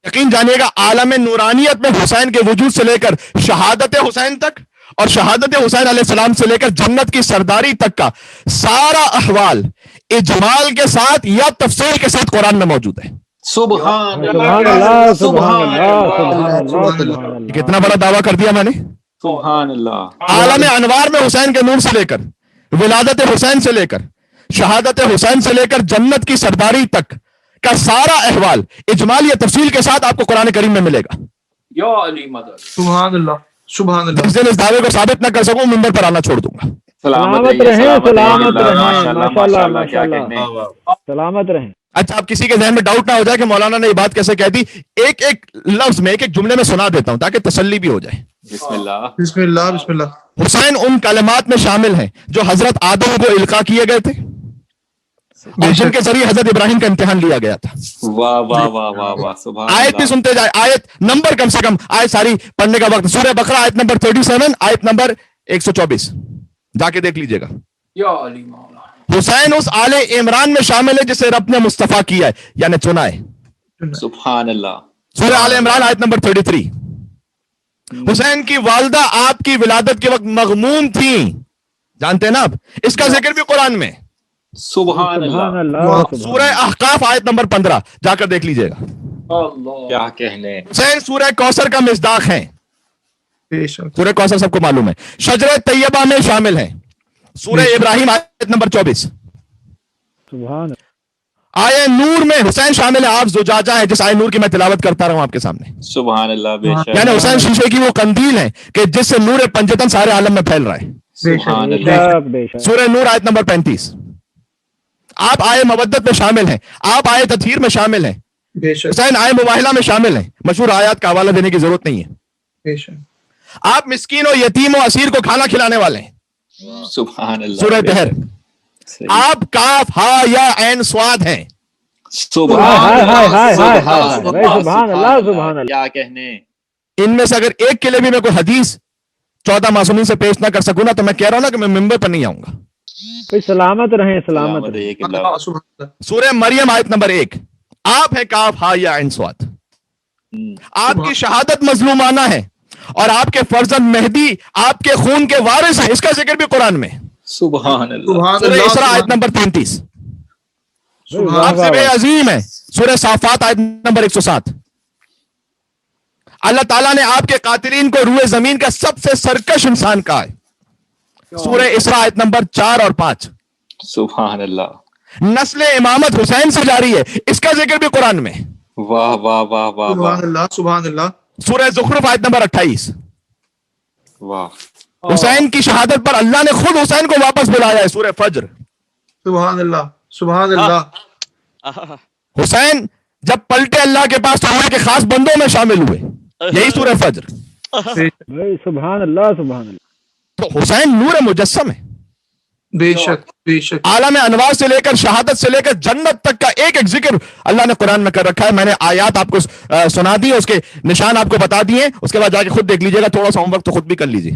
یقین جانیے گا عالم نورانیت میں حسین کے وجود سے لے کر شہادت حسین تک اور شہادت حسین علیہ السلام سے لے کر جنت کی سرداری تک کا سارا احوال اجمال کے ساتھ یا تفصیل کے ساتھ قرآن میں موجود ہے. سبحان اللہ سبحان اللہ. کتنا بڑا دعویٰ کر دیا میں نے. سبحان اللہ. عالم انوار میں حسین کے نور سے لے کر ولادت حسین سے لے کر شہادت حسین سے لے کر جنت کی سرداری تک کا سارا احوال اجمال یا تفصیل کے ساتھ آپ کو قرآن کریم میں ملے گا. یا علی مدد. سبحان اللہ سبحان اللہ. جس دن اس دعوے کو ثابت نہ کر سکوں منبر پر آنا چھوڑ دوں گا. سلامت رہیں سلامت رہیں ماشاءاللہ ماشاءاللہ سلامت رہیں. اچھا آپ کسی کے ذہن میں ڈاؤٹ نہ ہو جائے کہ مولانا نے یہ بات کیسے کہہ دی. ایک ایک لفظ میں ایک ایک جملے میں سنا دیتا ہوں تاکہ تسلی بھی ہو جائے. بسم اللہ بسم اللہ بسم اللہ. حسین ان کلمات میں شامل ہیں جو حضرت آدم کو القا کیے گئے تھے اور جن کے ذریعے حضرت ابراہیم کا امتحان لیا گیا تھا. واہ واہ واہ واہ واہ سبحان آیت بھی سنتے جائے. آیت نمبر کم سے کم آیت ساری پڑھنے کا وقت. سورہ بقرہ آیت نمبر 37 آیت نمبر 124 جا کے دیکھ لیجئے گا. یا علی مولا. حسین اس آل عمران میں شامل ہے جسے رب نے مصطفیٰ کیا ہے یعنی چنا ہے. سبحان اللہ. سورہ آل عمران آیت نمبر 33. حسین کی والدہ آپ کی ولادت کے وقت مغموم تھیں جانتے ہیں نا آپ. اس کا ذکر بھی قرآن میں. سبحان اللہ. سورہ احقاف آیت نمبر 15 جا کر دیکھ لیجئے گا. اللہ کیا کہنے. حسین سورہ کوثر کا مصداق ہیں. بے شک. سورہ کوثر سب کو معلوم ہے. شجرہ طیبہ میں شامل ہیں. سورہ ابراہیم آیت نمبر 24. سبحان آیے نور میں حسین شامل ہے. آپ زجاجہ ہیں جس آیے نور کی میں تلاوت کرتا رہا ہوں آپ کے سامنے. سبحان اللہ. بے شک. یعنی حسین شیشے کی وہ قندیل ہے کہ جس سے نور پنجتن سارے عالم میں پھیل رہا ہے. سبحان اللہ. سورہ نور آیت نمبر 35. آپ آئے مودت میں شامل ہیں. آپ آئے تطہیر میں شامل ہیں. بے شک. حسین آئے مباہلہ میں شامل ہیں. مشہور آیات کا حوالہ دینے کی ضرورت نہیں ہے. بے شک. آپ مسکین و یتیم و اسیر کو کھانا کھلانے والے ہیں. سبحان اللہ. سورہ طہر. آپ کاف ہا یا عین صاد ہیں. سبحان سبحان اللہ سبحان اللہ. کیا کہنے. ان میں سے اگر ایک کے لیے بھی میں کوئی حدیث 14 معصومین سے پیش نہ کر سکوں نا تو میں کہہ رہا ہوں نا کہ میں ممبر پر نہیں آؤں گا. سلامت رہیں سلامت رہیں. سبحان اللہ. سورہ مریم آیت نمبر 1. آپ ہے کاف ہا یا عین صاد. آپ کی شہادت مظلومانہ ہے اور آپ کے فرزند مہدی آپ کے خون کے وارث ہیں. اس کا ذکر بھی قرآن میں. سبحان اللہ. سبحان سورہ اللہ. اسراء آیت نمبر 33. آپ سے بے عظیم ہے. سورہ صافات آیت نمبر 107. اللہ تعالیٰ نے آپ کے قاتلین کو روئے زمین کا سب سے سرکش انسان کہا ہے. سورہ اسراء آیت نمبر 4 اور 5. سبحان اللہ. نسل امامت حسین سے جاری ہے. اس کا ذکر بھی قرآن میں. واہ واہ واہ واہ سبحان واہ اللہ سبحان اللہ. سورہ زخرف آیت نمبر 28. واہ. حسین کی شہادت پر اللہ نے خود حسین کو واپس بلایا ہے. سورہ فجر. سبحان اللہ سبحان اللہ. حسین جب پلٹے اللہ کے پاس تو اللہ کے خاص بندوں میں شامل ہوئے. یہی سورہ فجر. سبحان اللہ سبحان اللہ. تو حسین نور مجسم ہے. بے شک بے شک. عالم انوار سے لے کر شہادت سے لے کر جنت تک کا ایک ایک ذکر اللہ نے قرآن میں کر رکھا ہے. میں نے آیات آپ کو سنا دی, اس کے نشان آپ کو بتا دیے. اس کے بعد جا کے خود دیکھ لیجیے گا. تھوڑا سا ہوم ورک تو خود بھی کر لیجیے.